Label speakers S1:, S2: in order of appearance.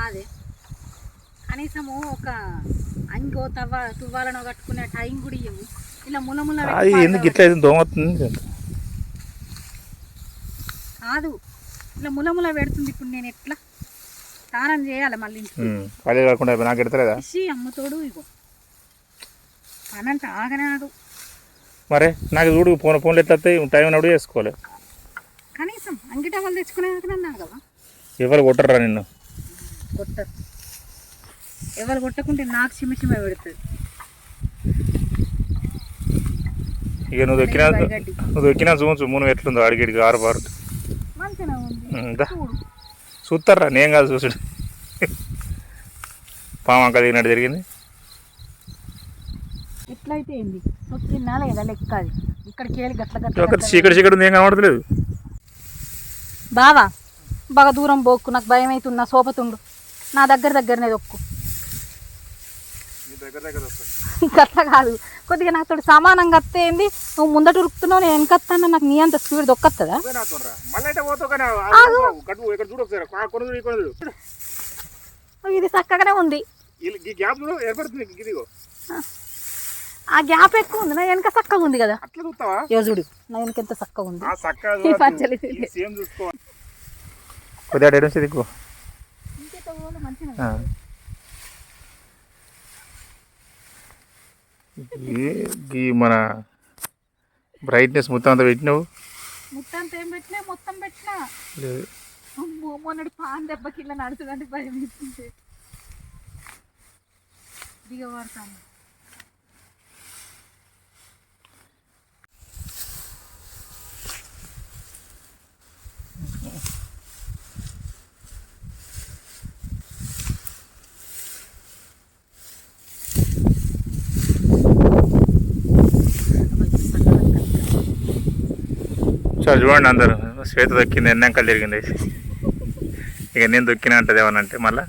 S1: కాదే కనీసము ఒక అంగో తువ్వాలనో కట్టుకునే టైం కూడా ఇవ్వవు. ఇలా ములముల
S2: ఎందుకు ఇట్లా దోమవుతుంది
S1: కాదు, ఇలా ములముల పెడుతుంది. ఇప్పుడు నేను ఎట్లా స్నానం చేయాలి మళ్ళీ
S2: ఖాళీ కాకుండా నాకు ఎడతలేదా
S1: అమ్మతోడు ఇగో పనంట ఆగనాడు.
S2: మరే నాకు చూడు ఫోన్లు ఎట్లా టైం అప్పుడు చేసుకోవాలి.
S1: కనీసం అంగిట వాళ్ళు తెచ్చుకునే కదా.
S2: ఎవరు కొట్టరా నిన్ను?
S1: కొట్టరు. ఎవరు కొట్టకుంటే నాకు చిమ్మ పెడుతుంది.
S2: ఇక నువ్వు దొక్కినా చూచు మూను ఎట్లుందో అడిగిడికి 6 బారు
S1: మంచిగా ఉంది.
S2: చూస్తారా? నేను కాదు చూసుడు. పామంక దిగినట్టు జరిగింది.
S1: ఎట్లయితే ఏంది నొక్కినా లేదా లెక్క అది ఇక్కడికి వెళ్ళి గట్ల
S2: చీకటి ఉంది, ఏం కనబడతలేదు.
S1: బాగా దూరం పోక్కు, నాకు భయం అవుతున్నా. సోపతుండు నా దగ్గరనే దొక్కు. గట్ల కాదు, కొద్దిగా నాతో సమానంగా వస్తే ఏంది, నువ్వు ముందట ఉరుకుతున్నావు, నేను వెనకత్తాను. నాకు నీ అంత స్పీడ్ దొక్కస్తుందా? ఇది చక్కగానే ఉంది. ఆ గ్యాప్ ఎక్కువ ఉంది, నా వెనక చక్కగా ఉంది కదా. చూడు నా వెనక ఎంత చక్కగా ఉంది.
S2: మన బ్రైట్నెస్ మొత్తం అంతా పెట్టినావు.
S1: మొత్తం ఏం పెట్టినా, మొత్తం పెట్టినా మొన్నటి పాన్ దెబ్బకి ఇలా నడుచుకుంటే భయం ఇస్తుంది. దిగబడతాను.
S2: చూడండి అందరు, శ్వేత దొక్కింది, ఎన్నంకలు జరిగింది. ఇక నేను దొక్కినా అంటది ఏమనంటే మళ్ళీ